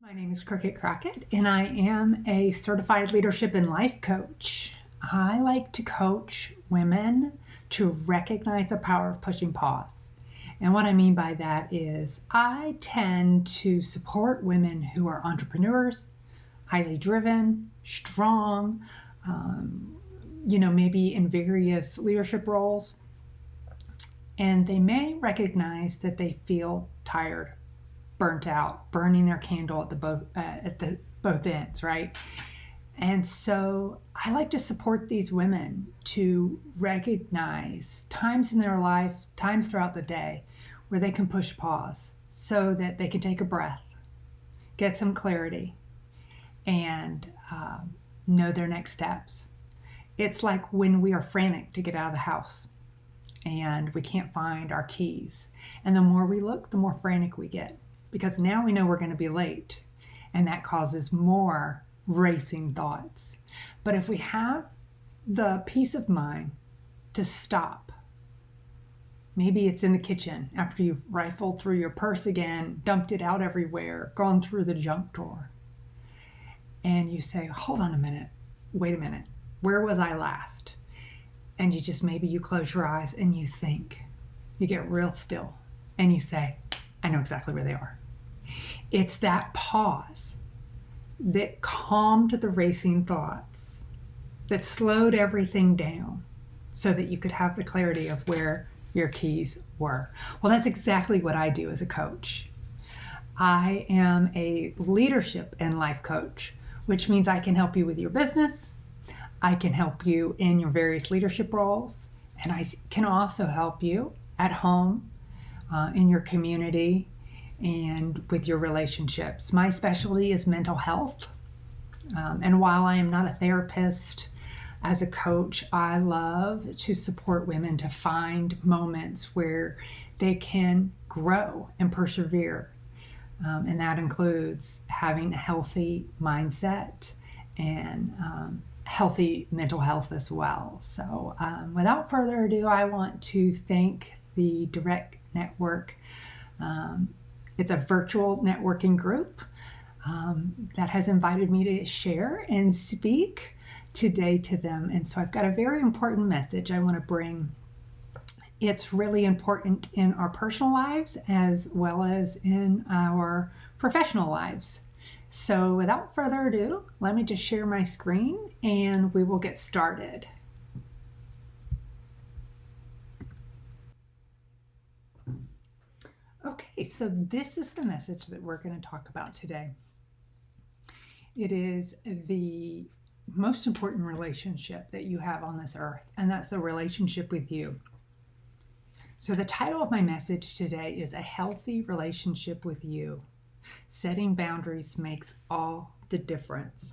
My name is Cricket Crockett, and I am a certified leadership and life coach. I like to coach women to recognize the power of pushing pause. And what I mean by that is I tend to support women who are entrepreneurs, highly driven, strong, maybe in various leadership roles. And they may recognize that they feel tired, burnt out, burning their candle at the both ends, right? And so I like to support these women to recognize times in their life, times throughout the day, where they can push pause so that they can take a breath, get some clarity, and know their next steps. It's like when we are frantic to get out of the house and we can't find our keys. And the more we look, the more frantic we get, because now we know we're going to be late, and that causes more racing thoughts. But if we have the peace of mind to stop, maybe it's in the kitchen after you've rifled through your purse again, dumped it out everywhere, gone through the junk drawer, and you say, hold on a minute, wait a minute, where was I last? And maybe you close your eyes and you think, you get real still, and you say, I know exactly where they are. It's that pause that calmed the racing thoughts, that slowed everything down so that you could have the clarity of where your keys were. Well, that's exactly what I do as a coach. I am a leadership and life coach, which means I can help you with your business. I can help you in your various leadership roles, and I can also help you at home, in your community, and with your relationships. My specialty is mental health. And while I am not a therapist, as a coach, I love to support women to find moments where they can grow and persevere. And that includes having a healthy mindset and healthy mental health as well. So without further ado, I want to thank the Direct Network. It's a virtual networking group that has invited me to share and speak today to them. And so I've got a very important message I want to bring. It's really important in our personal lives as well as in our professional lives. So without further ado, let me just share my screen and we will get started. Okay, so this is the message that we're going to talk about today. It is the most important relationship that you have on this earth, and that's the relationship with you. So the title of my message today is A Healthy Relationship with You. Setting boundaries makes all the difference.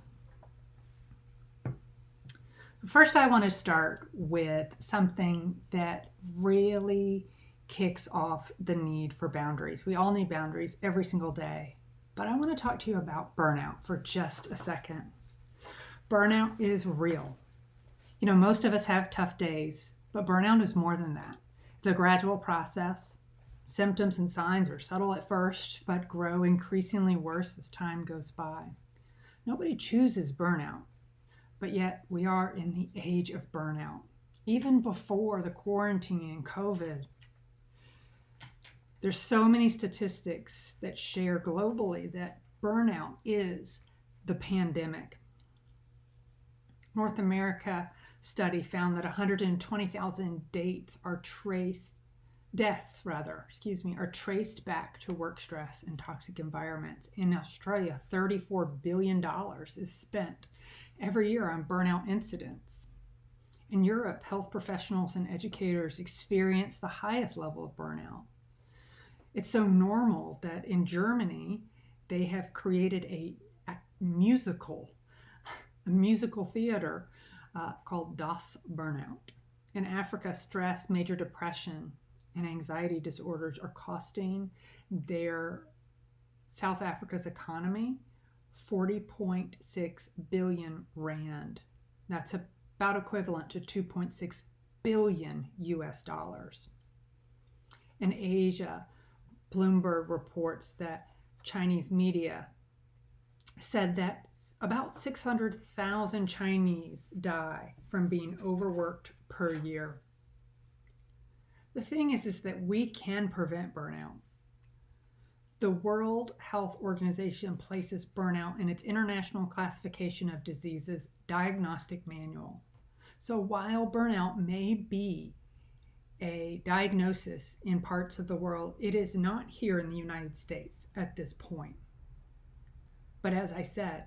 First, I want to start with something that really kicks off the need for boundaries. We all need boundaries every single day, but I want to talk to you about burnout for just a second. Burnout is real. Most of us have tough days, but burnout is more than that. It's a gradual process. Symptoms and signs are subtle at first, but grow increasingly worse as time goes by. Nobody chooses burnout, but yet we are in the age of burnout. Even before the quarantine and COVID, there's so many statistics that share globally that burnout is the pandemic. North America study found that 120,000 deaths are traced back to work stress and toxic environments. In Australia, $34 billion is spent every year on burnout incidents. In Europe, health professionals and educators experience the highest level of burnout. It's so normal that in Germany, they have created a musical theater called Das Burnout. In Africa, stress, major depression, and anxiety disorders are costing their South Africa's economy 40.6 billion rand. That's about equivalent to 2.6 billion US dollars. In Asia, Bloomberg reports that Chinese media said that about 600,000 Chinese die from being overworked per year. The thing is that we can prevent burnout. The World Health Organization places burnout in its International Classification of Diseases Diagnostic Manual. So while burnout may be a diagnosis in parts of the world, it is not here in the United States at this point. But as I said,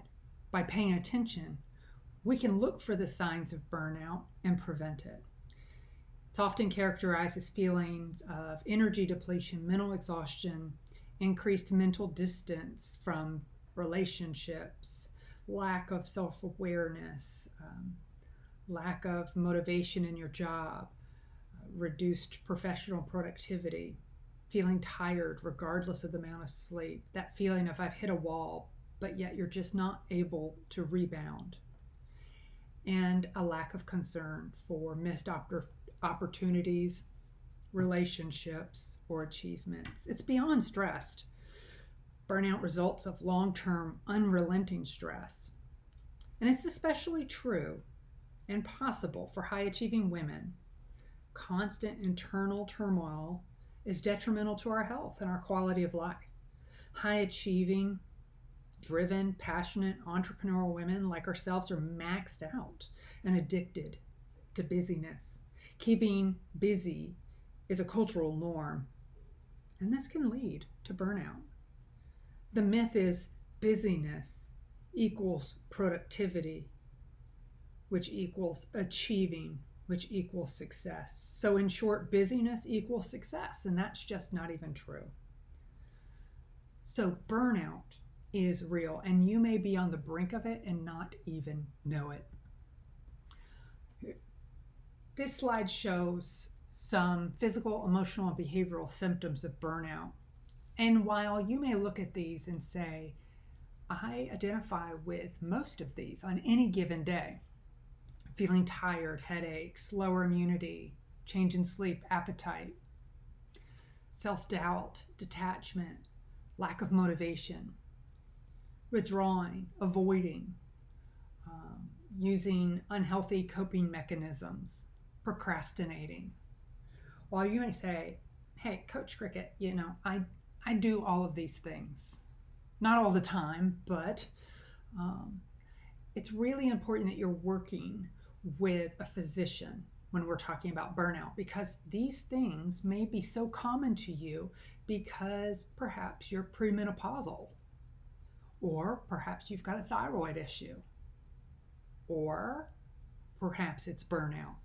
by paying attention, we can look for the signs of burnout and prevent it. It's often characterized as feelings of energy depletion, mental exhaustion, increased mental distance from relationships, lack of self-awareness, lack of motivation in your job, reduced professional productivity, feeling tired regardless of the amount of sleep, that feeling of I've hit a wall, but yet you're just not able to rebound, and a lack of concern for missed opportunities, relationships, or achievements. It's beyond stress. Burnout results of long-term, unrelenting stress. And it's especially true and possible for high-achieving women. Constant internal turmoil is detrimental to our health and our quality of life. High-achieving, driven, passionate, entrepreneurial women like ourselves are maxed out and addicted to busyness. Keeping busy is a cultural norm, and this can lead to burnout. The myth is busyness equals productivity, which equals achieving, which equals success. So in short, busyness equals success, and that's just not even true. So burnout is real, and you may be on the brink of it and not even know it. This slide shows some physical, emotional, and behavioral symptoms of burnout. And while you may look at these and say, I identify with most of these on any given day, feeling tired, headaches, lower immunity, change in sleep, appetite, self-doubt, detachment, lack of motivation, withdrawing, avoiding, using unhealthy coping mechanisms, procrastinating. While you may say, hey, Coach Cricket, I do all of these things. Not all the time, but it's really important that you're working with a physician when we're talking about burnout, because these things may be so common to you because perhaps you're premenopausal, or perhaps you've got a thyroid issue, or perhaps it's burnout.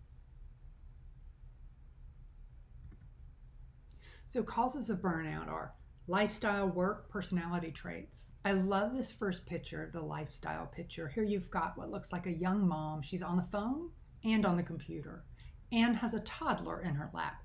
So causes of burnout are lifestyle, work, personality traits. I love this first picture, the lifestyle picture. Here you've got what looks like a young mom. She's on the phone and on the computer and has a toddler in her lap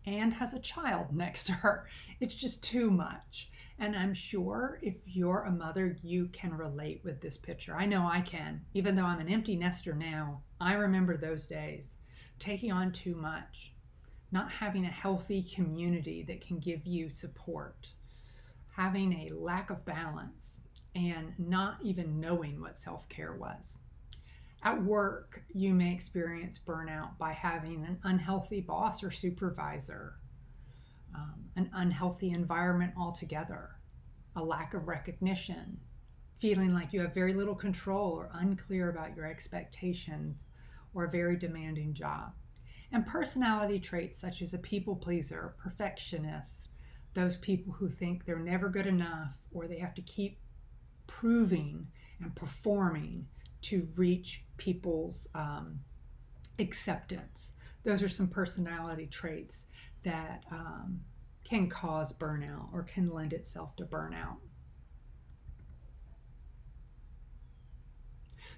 and has a child next to her. It's just too much. And I'm sure if you're a mother, you can relate with this picture. I know I can. Even though I'm an empty nester now, I remember those days, taking on too much, not having a healthy community that can give you support, having a lack of balance, and not even knowing what self-care was. At work, you may experience burnout by having an unhealthy boss or supervisor, an unhealthy environment altogether, a lack of recognition, feeling like you have very little control or unclear about your expectations, or a very demanding job. And personality traits such as a people pleaser, perfectionist, those people who think they're never good enough or they have to keep proving and performing to reach people's acceptance. Those are some personality traits that can cause burnout or can lend itself to burnout.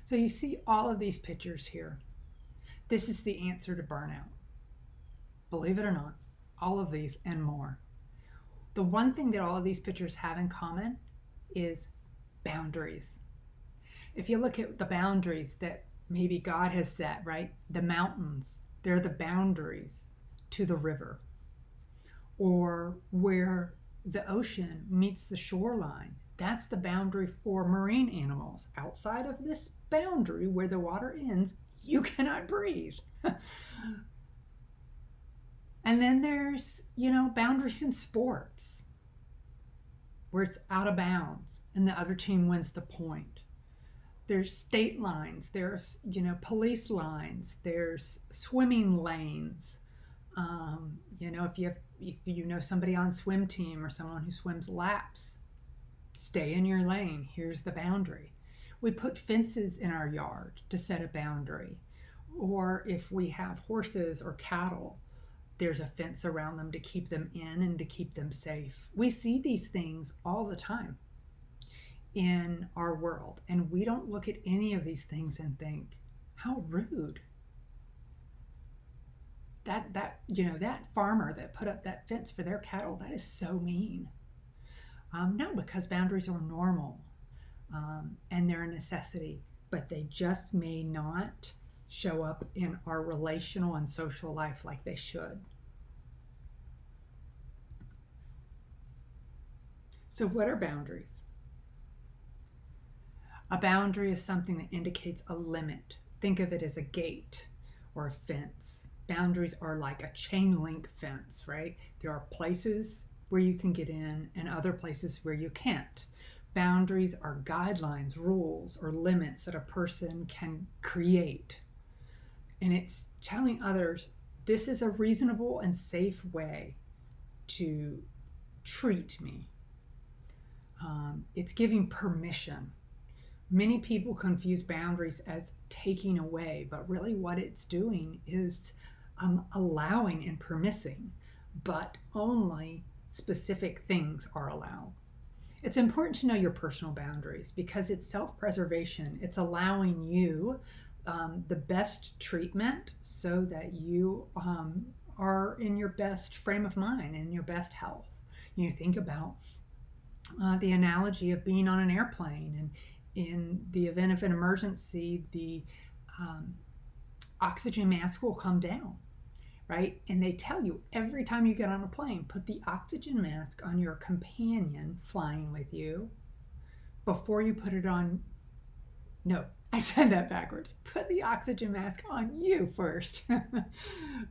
So you see all of these pictures here. This is the answer to burnout. Believe it or not, all of these and more. The one thing that all of these pictures have in common is boundaries. If you look at the boundaries that maybe God has set, right? The mountains, they're the boundaries to the river, or where the ocean meets the shoreline. That's the boundary for marine animals. Outside of this boundary where the water ends, you cannot breathe. And then there's, boundaries in sports where it's out of bounds and the other team wins the point. There's state lines, there's, police lines, there's swimming lanes. If you know somebody on swim team or someone who swims laps, stay in your lane. Here's the boundary. We put fences in our yard to set a boundary. Or if we have horses or cattle, there's a fence around them to keep them in and to keep them safe. We see these things all the time in our world, and we don't look at any of these things and think, how rude. That farmer that put up that fence for their cattle, that is so mean. No, because boundaries are normal and they're a necessity, but they just may not show up in our relational and social life like they should. So what are boundaries? A boundary is something that indicates a limit. Think of it as a gate or a fence. Boundaries are like a chain link fence, right? There are places where you can get in and other places where you can't. Boundaries are guidelines, rules, or limits that a person can create. And it's telling others, this is a reasonable and safe way to treat me. It's giving permission. Many people confuse boundaries as taking away, but really what it's doing is allowing and permitting, but only specific things are allowed. It's important to know your personal boundaries because it's self-preservation. It's allowing you the best treatment so that you are in your best frame of mind and your best health. You think about the analogy of being on an airplane, and in the event of an emergency, the oxygen mask will come down, right? And they tell you every time you get on a plane, put the oxygen mask on your companion flying with you before you put it on. No, I said that backwards. Put the oxygen mask on you first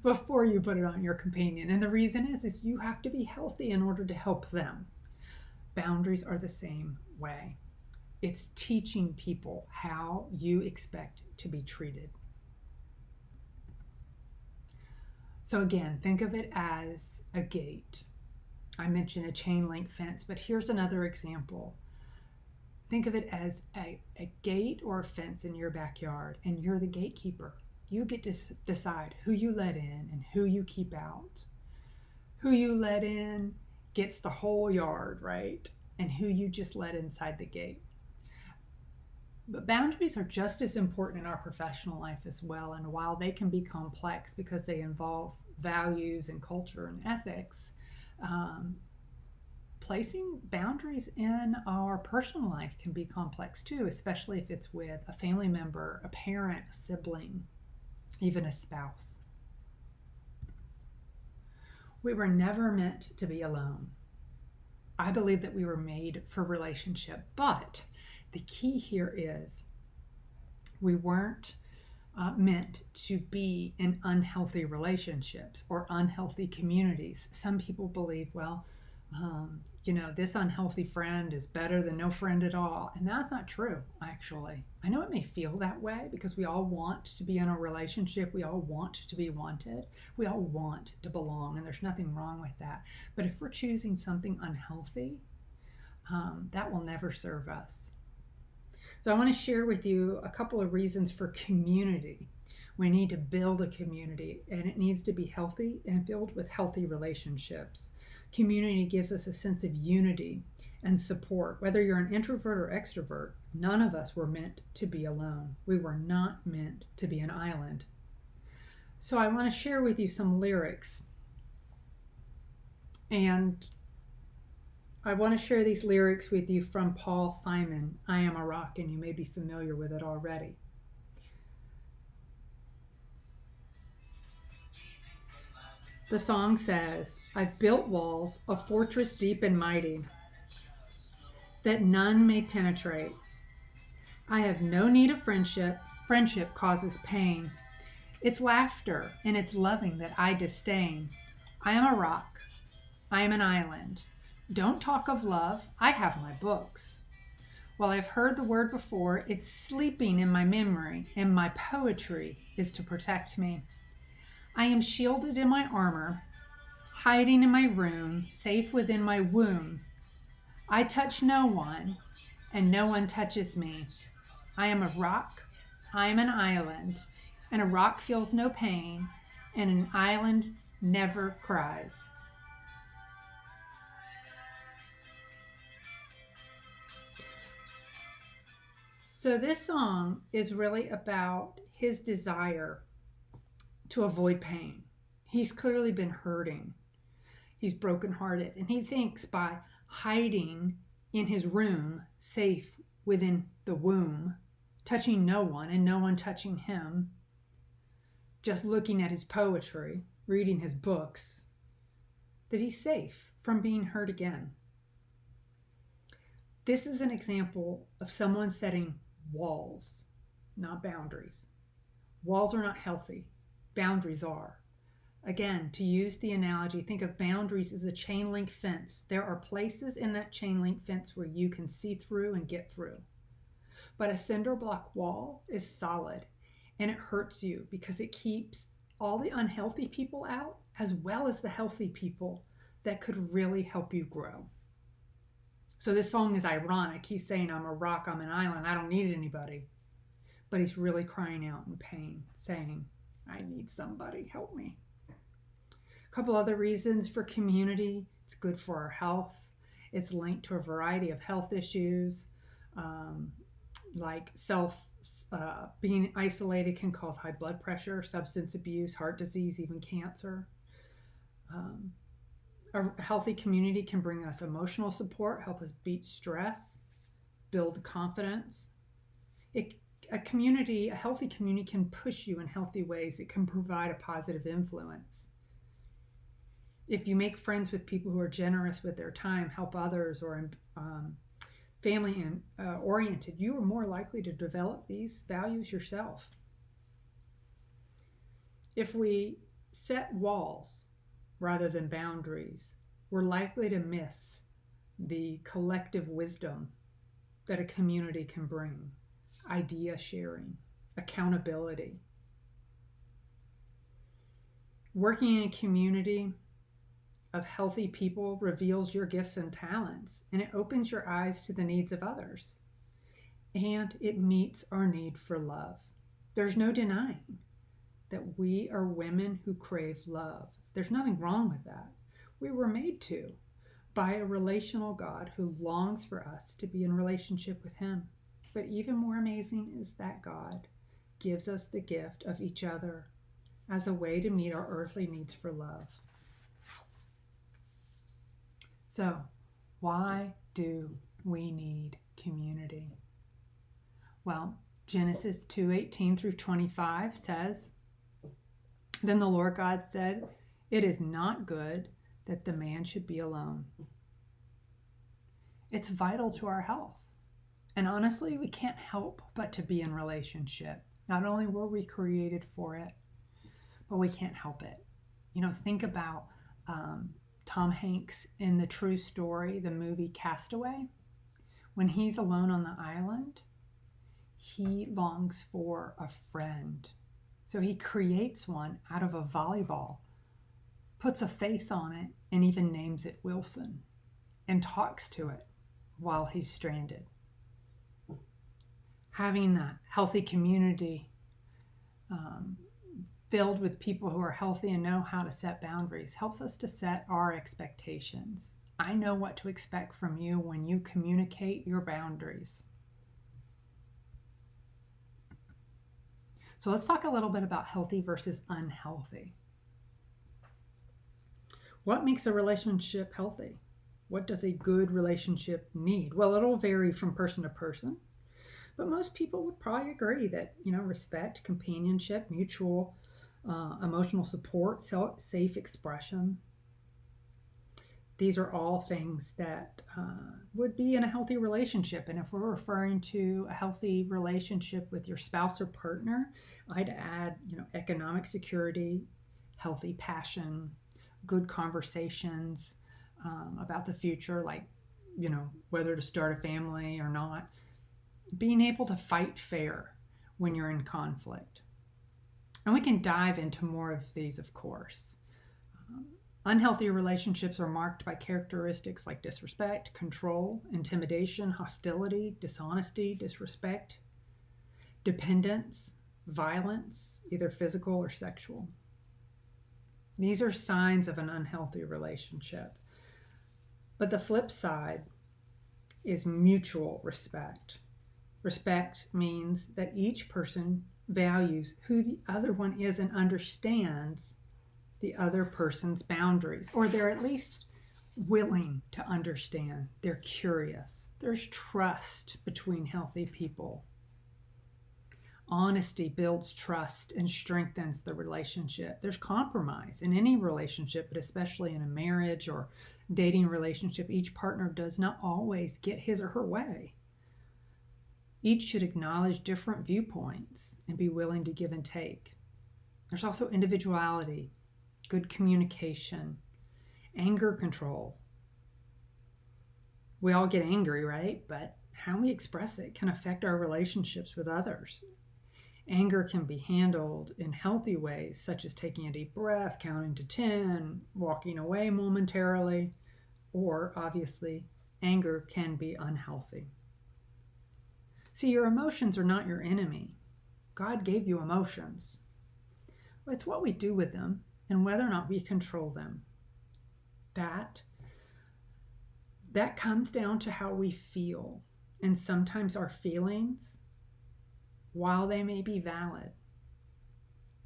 before you put it on your companion. And the reason is you have to be healthy in order to help them. Boundaries are the same way. It's teaching people how you expect to be treated. So again, think of it as a gate. I mentioned a chain link fence, but here's another example. Think of it as a gate or a fence in your backyard, and you're the gatekeeper. You get to decide who you let in and who you keep out. Who you let in gets the whole yard, right? And who you just let inside the gate. But boundaries are just as important in our professional life as well. And while they can be complex because they involve values and culture and ethics, placing boundaries in our personal life can be complex too, especially if it's with a family member, a parent, a sibling, even a spouse. We were never meant to be alone. I believe that we were made for relationship, but the key here is we weren't meant to be in unhealthy relationships or unhealthy communities. Some people believe, well, this unhealthy friend is better than no friend at all. And that's not true, actually. I know it may feel that way because we all want to be in a relationship. We all want to be wanted. We all want to belong, and there's nothing wrong with that. But if we're choosing something unhealthy, that will never serve us. So I want to share with you a couple of reasons for community. We need to build a community, and it needs to be healthy and filled with healthy relationships. Community gives us a sense of unity and support. Whether you're an introvert or extrovert, none of us were meant to be alone. We were not meant to be an island. So I want to share with you some lyrics. And I want to share these lyrics with you from Paul Simon, I Am a Rock, and you may be familiar with it already. The song says, I've built walls, a fortress deep and mighty, that none may penetrate. I have no need of friendship. Friendship causes pain. It's laughter and it's loving that I disdain. I am a rock. I am an island. Don't talk of love. I have my books. While I've heard the word before, it's sleeping in my memory, and my poetry is to protect me. I am shielded in my armor, hiding in my room, safe within my womb. I touch no one, and no one touches me. I am a rock, I am an island, and a rock feels no pain, and an island never cries. So this song is really about his desire to avoid pain. He's clearly been hurting. He's brokenhearted, and he thinks by hiding in his room, safe within the womb, touching no one and no one touching him, just looking at his poetry, reading his books, that he's safe from being hurt again. This is an example of someone setting walls, not boundaries. Walls are not healthy. Boundaries are. Again, to use the analogy, think of boundaries as a chain link fence. There are places in that chain link fence where you can see through and get through. But a cinder block wall is solid, and it hurts you because it keeps all the unhealthy people out as well as the healthy people that could really help you grow. So this song is ironic. He's saying, I'm a rock, I'm an island, I don't need anybody. But he's really crying out in pain, saying, I need somebody, help me. A couple other reasons for community. It's good for our health. It's linked to a variety of health issues, like being isolated can cause high blood pressure, substance abuse, heart disease, even cancer. A healthy community can bring us emotional support, help us beat stress, build confidence. A healthy community can push you in healthy ways. It can provide a positive influence. If you make friends with people who are generous with their time, help others, or family oriented, you are more likely to develop these values yourself. If we set walls rather than boundaries, we're likely to miss the collective wisdom that a community can bring, idea sharing, accountability. Working in a community of healthy people reveals your gifts and talents, and it opens your eyes to the needs of others, and it meets our need for love. There's no denying that we are women who crave love. There's nothing wrong with that. We were made to by a relational God who longs for us to be in relationship with him. But even more amazing is that God gives us the gift of each other as a way to meet our earthly needs for love. So, why do we need community? Well, Genesis 2:18 through 25 says, Then the Lord God said, It is not good that the man should be alone. It's vital to our health. And honestly, we can't help but to be in relationship. Not only were we created for it, but we can't help it. Think about Tom Hanks in the true story, the movie Castaway. When he's alone on the island, he longs for a friend. So he creates one out of a volleyball, puts a face on it, and even names it Wilson, and talks to it while he's stranded. Having that healthy community filled with people who are healthy and know how to set boundaries helps us to set our expectations. I know what to expect from you when you communicate your boundaries. So let's talk a little bit about healthy versus unhealthy. What makes a relationship healthy? What does a good relationship need? Well, it'll vary from person to person, but most people would probably agree that, respect, companionship, mutual emotional support, safe expression. These are all things that would be in a healthy relationship. And if we're referring to a healthy relationship with your spouse or partner, I'd add, economic security, healthy passion, good conversations about the future, like, whether to start a family or not. Being able to fight fair when you're in conflict. And we can dive into more of these, of course. Unhealthy relationships are marked by characteristics like disrespect, control, intimidation, hostility, dishonesty, disrespect, dependence, violence, either physical or sexual. These are signs of an unhealthy relationship. But the flip side is mutual respect. Respect means that each person values who the other one is and understands the other person's boundaries, or they're at least willing to understand. They're curious. There's trust between healthy people. Honesty builds trust and strengthens the relationship. There's compromise in any relationship, but especially in a marriage or dating relationship. Each partner does not always get his or her way. Each should acknowledge different viewpoints and be willing to give and take. There's also individuality, good communication, anger control. We all get angry, right? But how we express it can affect our relationships with others. Anger can be handled in healthy ways, such as taking a deep breath, counting to 10, walking away momentarily, or obviously, anger can be unhealthy. See, your emotions are not your enemy. God gave you emotions. It's what we do with them and whether or not we control them. That comes down to how we feel. And sometimes our feelings, while they may be valid,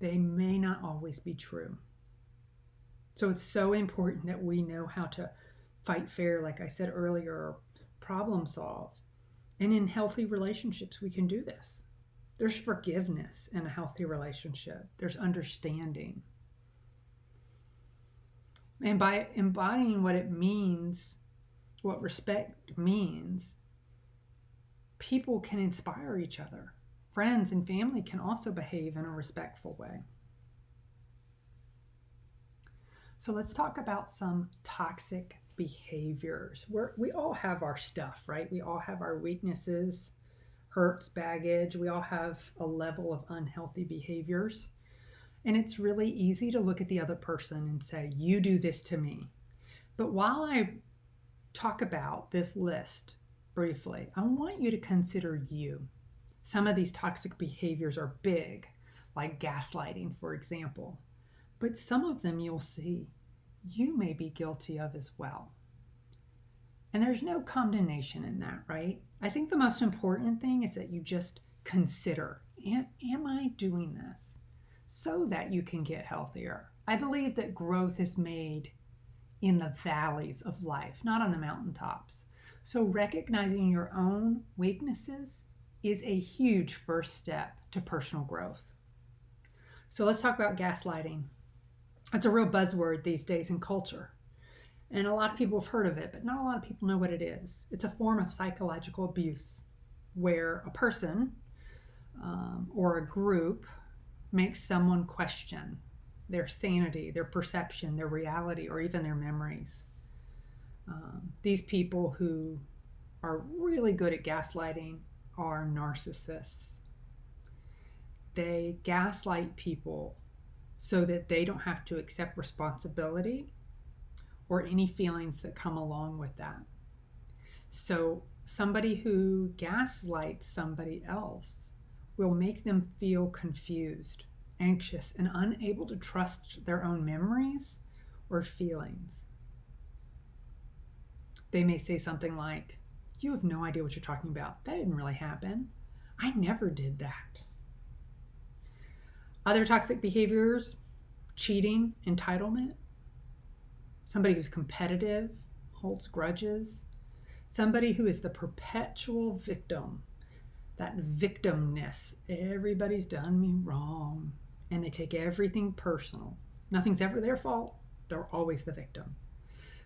they may not always be true. So it's so important that we know how to fight fair, like I said earlier, or problem solve. And in healthy relationships, we can do this. There's forgiveness in a healthy relationship. There's understanding. And by embodying what it means, what respect means, people can inspire each other. Friends and family can also behave in a respectful way. So let's talk about some toxic behaviors. We all have our stuff, right? We all have our weaknesses, hurts, baggage. We all have a level of unhealthy behaviors. And it's really easy to look at the other person and say, you do this to me. But while I talk about this list briefly, I want you to consider you. Some of these toxic behaviors are big, like gaslighting, for example. But some of them you'll see you may be guilty of as well. And there's no condemnation in that, right? I think the most important thing is that you just consider, am I doing this? So that you can get healthier. I believe that growth is made in the valleys of life, not on the mountaintops. So recognizing your own weaknesses is a huge first step to personal growth. So let's talk about gaslighting. It's a real buzzword these days in culture. And a lot of people have heard of it, but not a lot of people know what it is. It's a form of psychological abuse where a person or a group makes someone question their sanity, their perception, their reality, or even their memories. These people who are really good at gaslighting are narcissists. They gaslight people so that they don't have to accept responsibility or any feelings that come along with that. So somebody who gaslights somebody else will make them feel confused, anxious, and unable to trust their own memories or feelings. They may say something like, you have no idea what you're talking about. That didn't really happen. I never did that. Other toxic behaviors, cheating, entitlement. Somebody who's competitive, holds grudges. Somebody who is the perpetual victim. That victimness. Everybody's done me wrong. and they take everything personal. Nothing's ever their fault. They're always the victim.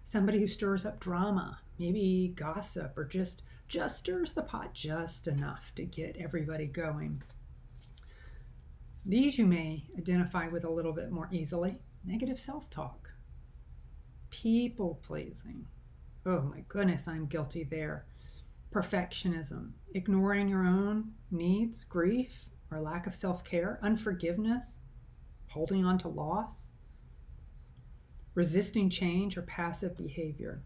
Somebody who stirs up drama, maybe gossip, or just stirs the pot just enough to get everybody going. These you may identify with a little bit more easily. Negative self-talk. People pleasing. Oh my goodness, I'm guilty there. Perfectionism. Ignoring your own needs, grief, or lack of self-care. Unforgiveness. Holding on to loss. Resisting change or passive behavior.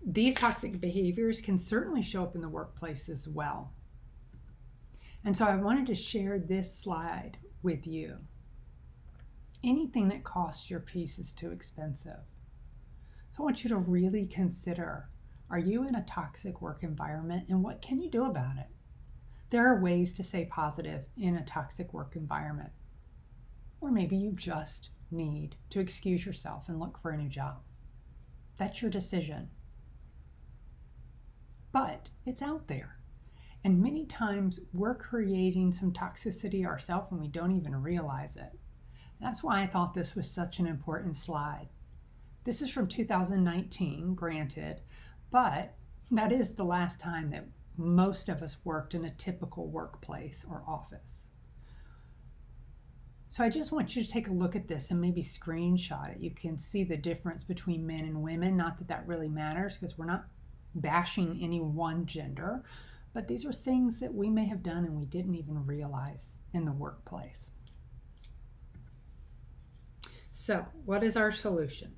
These toxic behaviors can certainly show up in the workplace as well. And so I wanted to share this slide with you. Anything that costs your peace is too expensive. So I want you to really consider, are you in a toxic work environment and what can you do about it? There are ways to stay positive in a toxic work environment. Or maybe you just need to excuse yourself and look for a new job. That's your decision. But it's out there. And many times we're creating some toxicity ourselves and we don't even realize it. That's why I thought this was such an important slide. This is from 2019, granted, but that is the last time that most of us worked in a typical workplace or office. So I just want you to take a look at this and maybe screenshot it. You can see the difference between men and women. Not that that really matters because we're not bashing any one gender, but these are things that we may have done and we didn't even realize in the workplace. So what is our solution?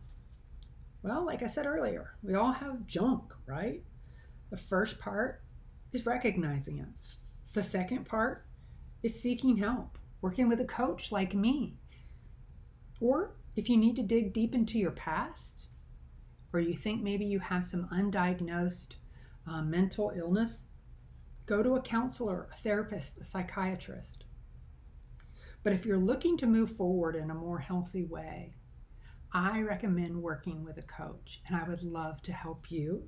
Well, like I said earlier, we all have junk, right? The first part is recognizing it. The second part is seeking help, working with a coach like me. Or if you need to dig deep into your past, or you think maybe you have some undiagnosed mental illness, go to a counselor, a therapist, a psychiatrist. But if you're looking to move forward in a more healthy way, I recommend working with a coach, and I would love to help you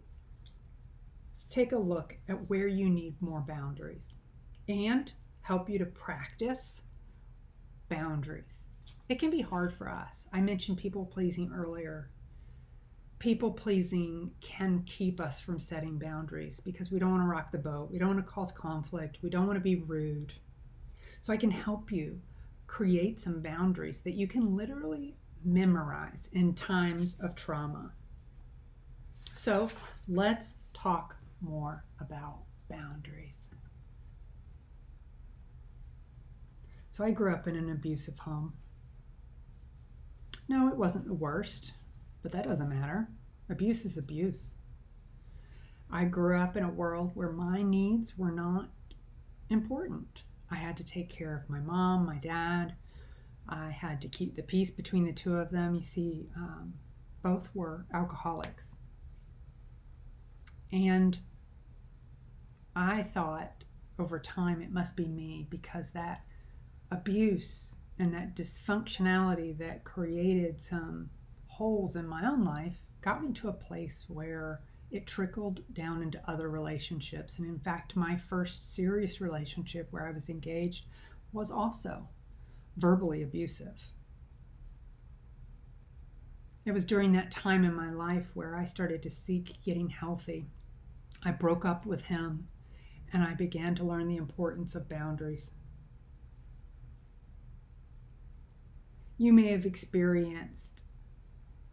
take a look at where you need more boundaries and help you to practice boundaries. It can be hard for us. I mentioned people pleasing earlier. People pleasing can keep us from setting boundaries because we don't want to rock the boat. We don't want to cause conflict. We don't want to be rude. So I can help you create some boundaries that you can literally memorize in times of trauma. So let's talk more about boundaries. So I grew up in an abusive home. No, it wasn't the worst, but that doesn't matter. Abuse is abuse. I grew up in a world where my needs were not important. I had to take care of my mom, my dad. I had to keep the peace between the two of them. You see, both were alcoholics. And I thought over time it must be me because that abuse and that dysfunctionality that created some holes in my own life got me to a place where it trickled down into other relationships. And in fact, my first serious relationship where I was engaged was also verbally abusive. It was during that time in my life where I started to seek getting healthy. I broke up with him and I began to learn the importance of boundaries. You may have experienced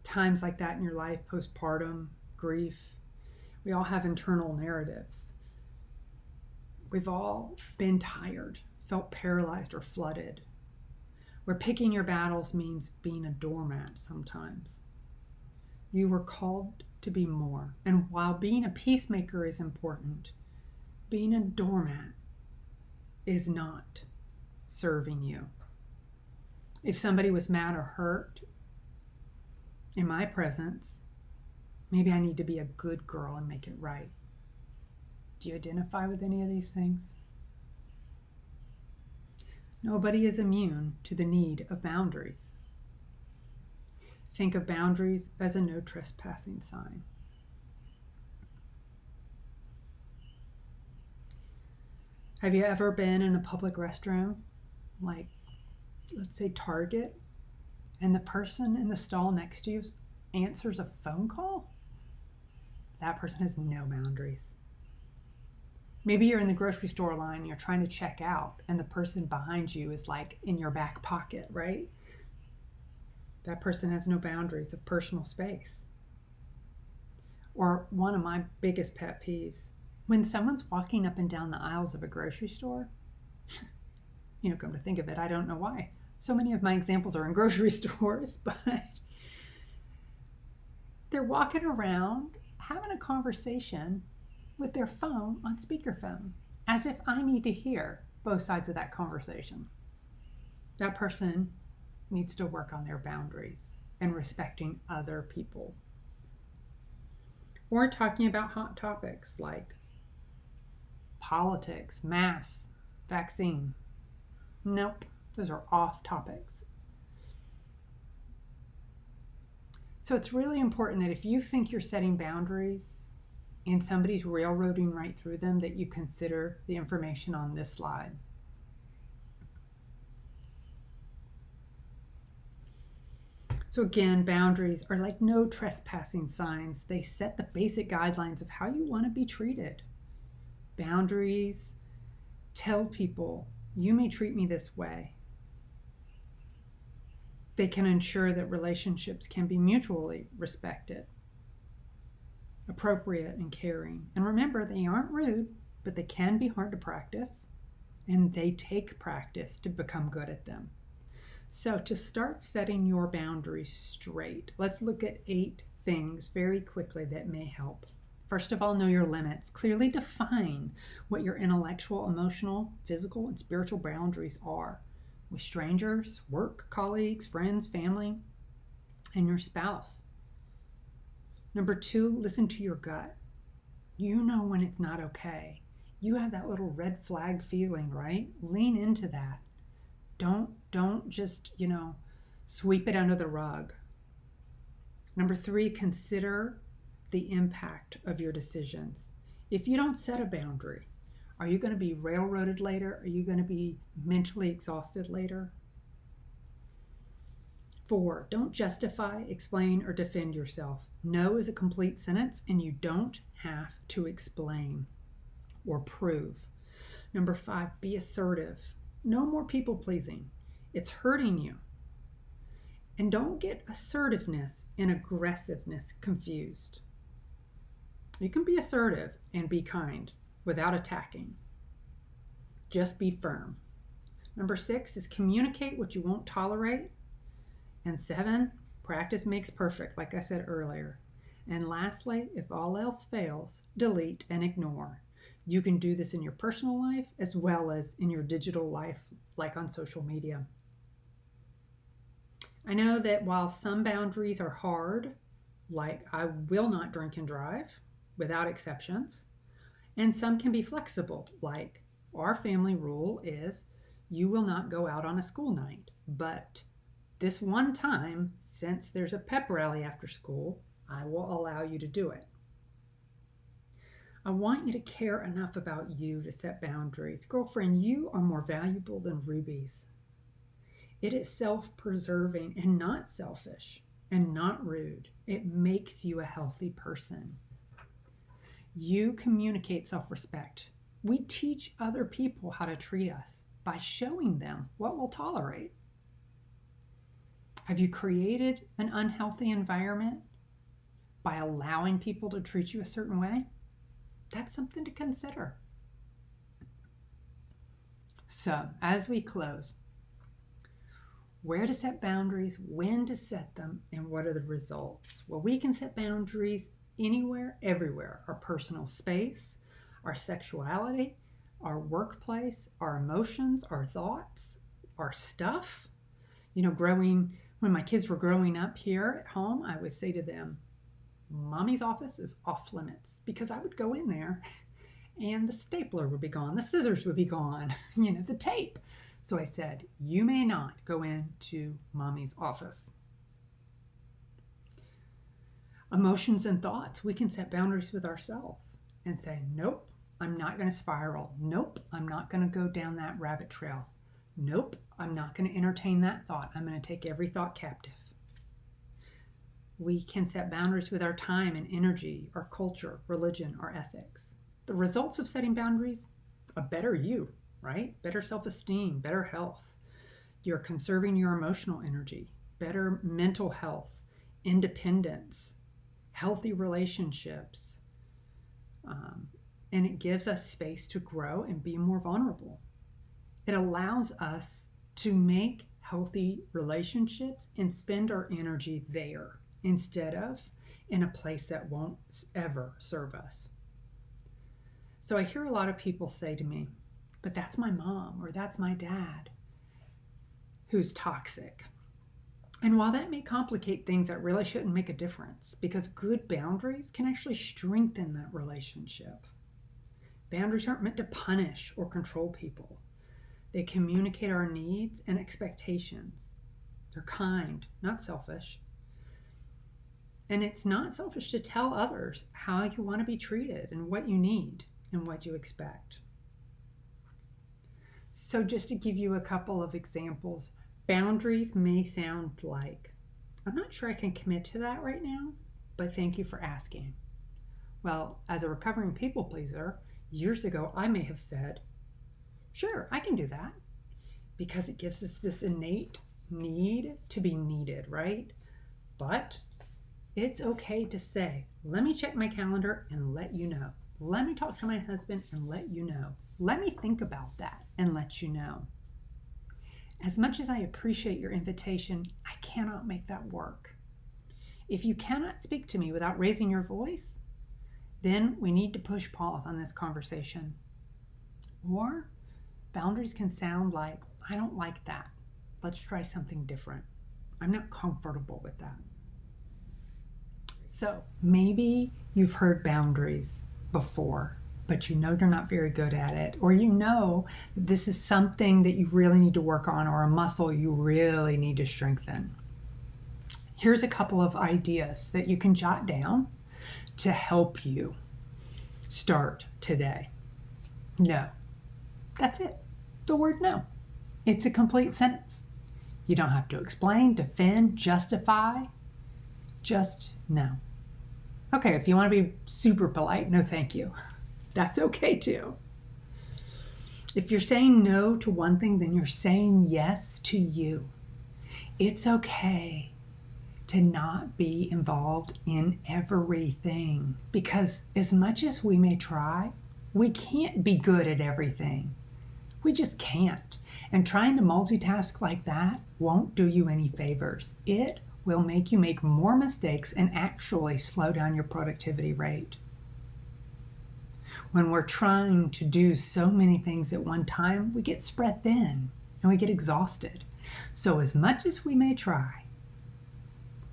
times like that in your life, postpartum, grief. We all have internal narratives. We've all been tired, felt paralyzed or flooded. Where picking your battles means being a doormat sometimes. You were called to be more. And while being a peacemaker is important, being a doormat is not serving you. If somebody was mad or hurt in my presence, maybe I need to be a good girl and make it right. Do you identify with any of these things? Nobody is immune to the need of boundaries. Think of boundaries as a no trespassing sign. Have you ever been in a public restroom, like let's say Target, and the person in the stall next to you answers a phone call, that person has no boundaries. Maybe you're in the grocery store line, you're trying to check out, and the person behind you is like in your back pocket, right? That person has no boundaries of personal space. Or one of my biggest pet peeves, when someone's walking up and down the aisles of a grocery store, come to think of it, I don't know why. So many of my examples are in grocery stores, but they're walking around having a conversation with their phone on speakerphone, as if I need to hear both sides of that conversation. That person needs to work on their boundaries and respecting other people. Or talking about hot topics like politics, masks, vaccine. Nope, those are off topics. So it's really important that if you think you're setting boundaries and somebody's railroading right through them, that you consider the information on this slide. So again, boundaries are like no trespassing signs. They set the basic guidelines of how you want to be treated. Boundaries tell people, you may treat me this way. They can ensure that relationships can be mutually respected, appropriate, and caring. And remember, they aren't rude, but they can be hard to practice, and they take practice to become good at them. So to start setting your boundaries straight, let's look at 8 things very quickly that may help. First of all, know your limits. Clearly define what your intellectual, emotional, physical, and spiritual boundaries are with strangers, work, colleagues, friends, family, and your spouse. Number 2, listen to your gut. You know when it's not okay. You have that little red flag feeling, right? Lean into that. Don't just, sweep it under the rug. Number 3, consider the impact of your decisions. If you don't set a boundary, are you going to be railroaded later? Are you going to be mentally exhausted later? 4, don't justify, explain, or defend yourself. No is a complete sentence, and you don't have to explain or prove. Number 5, be assertive. No more people pleasing. It's hurting you. And don't get assertiveness and aggressiveness confused. You can be assertive and be kind without attacking. Just be firm. Number 6 is communicate what you won't tolerate. And 7, practice makes perfect, like I said earlier. And lastly, if all else fails, delete and ignore. You can do this in your personal life as well as in your digital life, like on social media. I know that while some boundaries are hard, like I will not drink and drive without exceptions, and some can be flexible, like our family rule is you will not go out on a school night, but this one time, since there's a pep rally after school, I will allow you to do it. I want you to care enough about you to set boundaries. Girlfriend, you are more valuable than rubies. It is self-preserving and not selfish and not rude. It makes you a healthy person. You communicate self-respect. We teach other people how to treat us by showing them what we'll tolerate. Have you created an unhealthy environment by allowing people to treat you a certain way? That's something to consider. So, as we close, where to set boundaries, when to set them, and what are the results? Well, we can set boundaries anywhere, everywhere. Our personal space, our sexuality, our workplace, our emotions, our thoughts, our stuff. When my kids were growing up here at home, I would say to them, Mommy's office is off limits, because I would go in there and the stapler would be gone, the scissors would be gone, the tape. So I said, you may not go into Mommy's office. Emotions and thoughts, we can set boundaries with ourselves and say, nope, I'm not going to spiral. Nope, I'm not going to go down that rabbit trail. Nope, I'm not going to entertain that thought. I'm going to take every thought captive. We can set boundaries with our time and energy, our culture, religion, our ethics. The results of setting boundaries, a better you, right? Better self-esteem, better health. You're conserving your emotional energy, better mental health, independence, healthy relationships. And it gives us space to grow and be more vulnerable. It allows us to make healthy relationships and spend our energy there instead of in a place that won't ever serve us. So I hear a lot of people say to me, but that's my mom or that's my dad who's toxic. And while that may complicate things, that really shouldn't make a difference, because good boundaries can actually strengthen that relationship. Boundaries aren't meant to punish or control people. They communicate our needs and expectations. They're kind, not selfish. And it's not selfish to tell others how you want to be treated and what you need and what you expect. So just to give you a couple of examples, boundaries may sound like, I'm not sure I can commit to that right now, but thank you for asking. Well, as a recovering people pleaser, years ago I may have said, sure, I can do that, because it gives us this innate need to be needed, right? But it's okay to say, let me check my calendar and let you know. Let me talk to my husband and let you know. Let me think about that and let you know. As much as I appreciate your invitation, I cannot make that work. If you cannot speak to me without raising your voice, then we need to push pause on this conversation. Or boundaries can sound like, I don't like that. Let's try something different. I'm not comfortable with that. So maybe you've heard boundaries before, but you know you're not very good at it, or you know that this is something that you really need to work on, or a muscle you really need to strengthen. Here's a couple of ideas that you can jot down to help you start today. No. That's it. The word no. It's a complete sentence. You don't have to explain, defend, justify. Just no. Okay, if you want to be super polite, no thank you. That's okay too. If you're saying no to one thing, then you're saying yes to you. It's okay to not be involved in everything, because as much as we may try, we can't be good at everything. We just can't. And trying to multitask like that won't do you any favors. It will make you make more mistakes and actually slow down your productivity rate. When we're trying to do so many things at one time, we get spread thin and we get exhausted. So as much as we may try,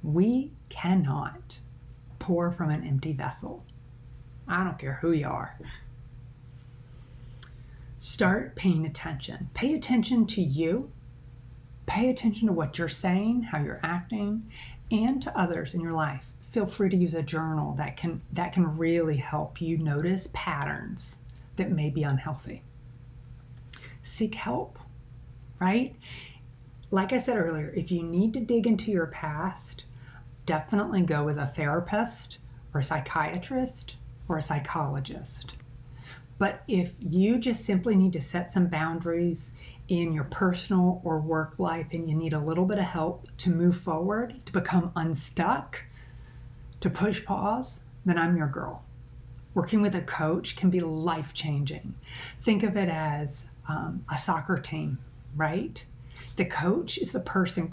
we cannot pour from an empty vessel. I don't care who you are. Start paying attention. Pay attention to you. Pay attention to what you're saying, how you're acting, and to others in your life. Feel free to use a journal that can really help you notice patterns that may be unhealthy. Seek help, right? Like I said earlier, if you need to dig into your past, definitely go with a therapist or a psychiatrist or a psychologist. But if you just simply need to set some boundaries in your personal or work life and you need a little bit of help to move forward, to become unstuck, to push pause, then I'm your girl. Working with a coach can be life-changing. Think of it as a soccer team, right? The coach is the person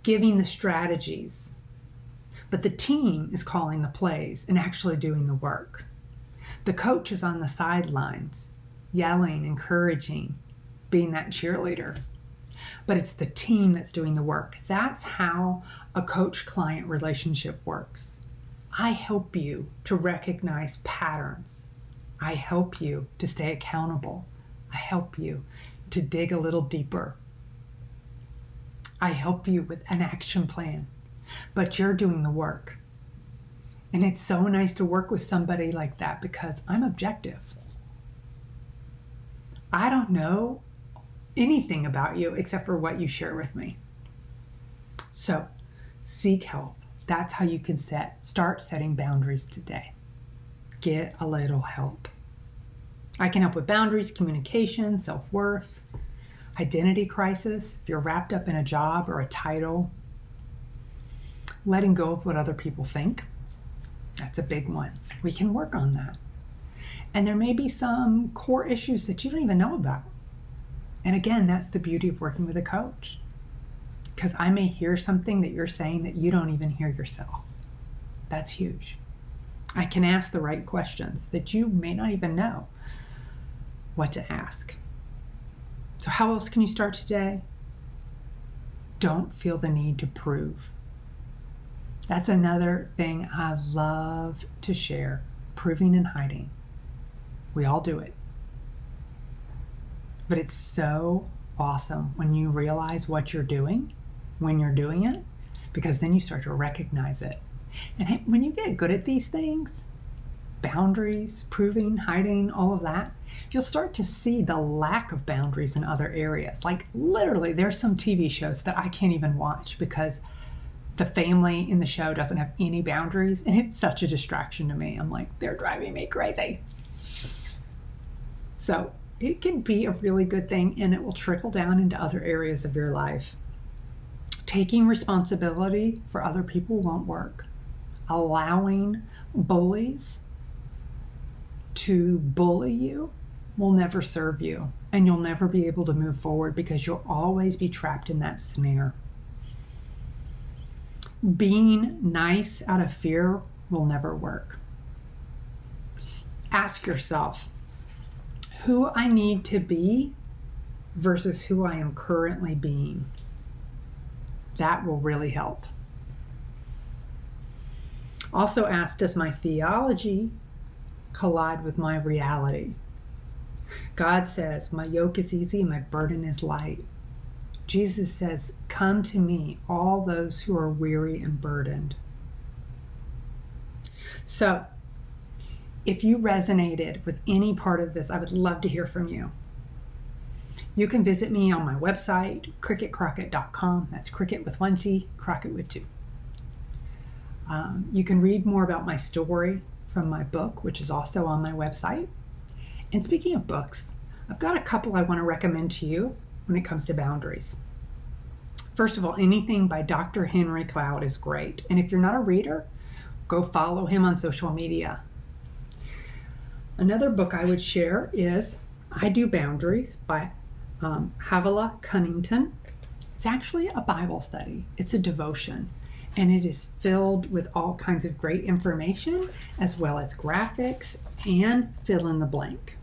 giving the strategies, but the team is calling the plays and actually doing the work. The coach is on the sidelines, yelling, encouraging, being that cheerleader. But it's the team that's doing the work. That's how a coach-client relationship works. I help you to recognize patterns. I help you to stay accountable. I help you to dig a little deeper. I help you with an action plan, but you're doing the work. And it's so nice to work with somebody like that because I'm objective. I don't know anything about you except for what you share with me. So seek help. That's how you can start setting boundaries today. Get a little help. I can help with boundaries, communication, self-worth, identity crisis. If you're wrapped up in a job or a title, letting go of what other people think. That's a big one. We can work on that. And there may be some core issues that you don't even know about. And again, that's the beauty of working with a coach. Because I may hear something that you're saying that you don't even hear yourself. That's huge. I can ask the right questions that you may not even know what to ask. So how else can you start today? Don't feel the need to prove. That's another thing I love to share, proving and hiding. We all do it. But it's so awesome when you realize what you're doing, when you're doing it, because then you start to recognize it. And when you get good at these things, boundaries, proving, hiding, all of that, you'll start to see the lack of boundaries in other areas. Like literally, there's some TV shows that I can't even watch because the family in the show doesn't have any boundaries, and it's such a distraction to me. I'm like, they're driving me crazy. So it can be a really good thing, and it will trickle down into other areas of your life. Taking responsibility for other people won't work. Allowing bullies to bully you will never serve you, and you'll never be able to move forward because you'll always be trapped in that snare. Being nice out of fear will never work. Ask yourself who I need to be versus who I am currently being. That will really help. Also ask, does my theology collide with my reality? God says, my yoke is easy and my burden is light. Jesus says, come to me, all those who are weary and burdened. So, if you resonated with any part of this, I would love to hear from you. You can visit me on my website, cricketcrockett.com. That's cricket with one T, Crockett with two. You can read more about my story from my book, which is also on my website. And speaking of books, I've got a couple I want to recommend to you when it comes to boundaries. First of all, anything by Dr. Henry Cloud is great. And if you're not a reader, go follow him on social media. Another book I would share is I Do Boundaries by Havilah Cunnington. It's actually a Bible study. It's a devotion. And it is filled with all kinds of great information, as well as graphics and fill in the blank.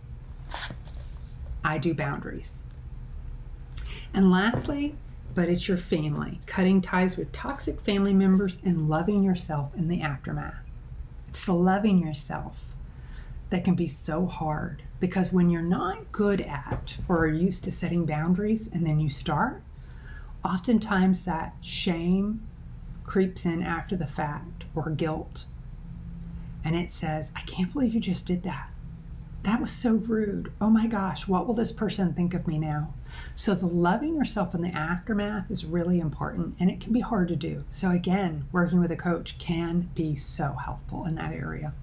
I Do Boundaries. And lastly, but it's your family, cutting ties with toxic family members and loving yourself in the aftermath. It's the loving yourself that can be so hard, because when you're not good at or are used to setting boundaries and then you start, oftentimes that shame creeps in after the fact, or guilt. And it says, I can't believe you just did that. That was so rude. Oh my gosh, what will this person think of me now? So the loving yourself in the aftermath is really important, and it can be hard to do. So again, working with a coach can be so helpful in that area.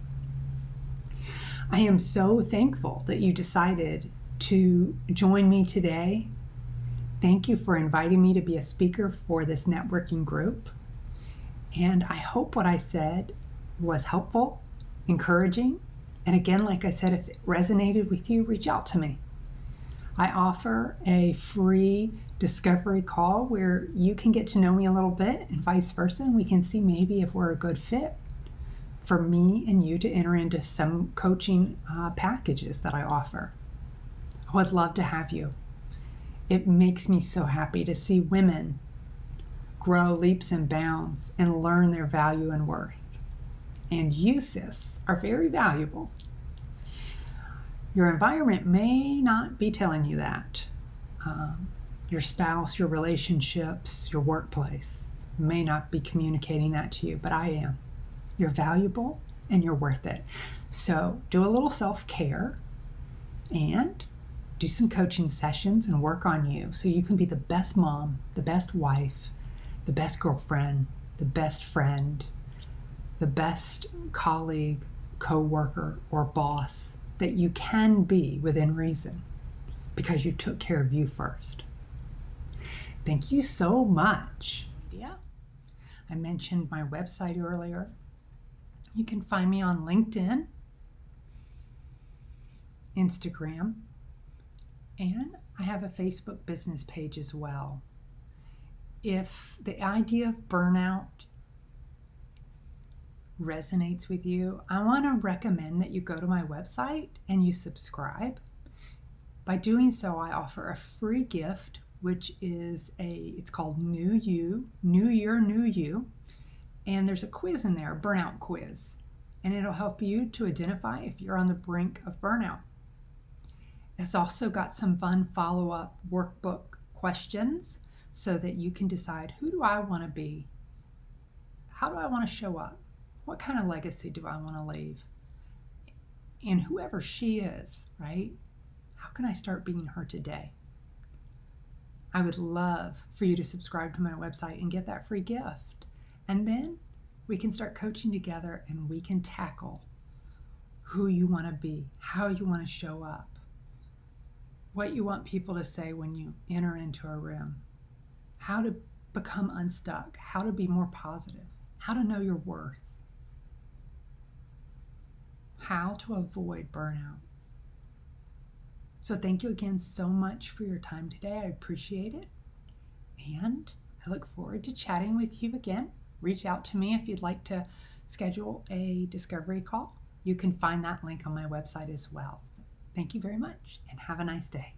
I am so thankful that you decided to join me today. Thank you for inviting me to be a speaker for this networking group. And I hope what I said was helpful, encouraging. And again, like I said, if it resonated with you, reach out to me. I offer a free discovery call where you can get to know me a little bit and vice versa. And we can see maybe if we're a good fit for me and you to enter into some coaching packages that I offer. I would love to have you. It makes me so happy to see women grow leaps and bounds and learn their value and worth. And you, sis, are very valuable. Your environment may not be telling you that. Your spouse, your relationships, your workplace may not be communicating that to you, but I am. You're valuable and you're worth it. So do a little self-care and do some coaching sessions and work on you so you can be the best mom, the best wife, the best girlfriend, the best friend, the best colleague, co-worker, or boss that you can be within reason because you took care of you first. Thank you so much. Yeah. I mentioned my website earlier. You can find me on LinkedIn, Instagram, and I have a Facebook business page as well. If the idea of burnout resonates with you, I want to recommend that you go to my website and you subscribe. By doing so, I offer a free gift, which is it's called New You, New Year, New You. And there's a quiz in there, a burnout quiz. And it'll help you to identify if you're on the brink of burnout. It's also got some fun follow-up workbook questions so that you can decide, who do I want to be? How do I want to show up? What kind of legacy do I want to leave? And whoever she is, right? How can I start being her today? I would love for you to subscribe to my website and get that free gift. And then we can start coaching together and we can tackle who you want to be, how you want to show up, what you want people to say when you enter into a room, how to become unstuck, how to be more positive, how to know your worth, how to avoid burnout. So thank you again so much for your time today. I appreciate it. And I look forward to chatting with you again. Reach out to me if you'd like to schedule a discovery call. You can find that link on my website as well. So thank you very much and have a nice day.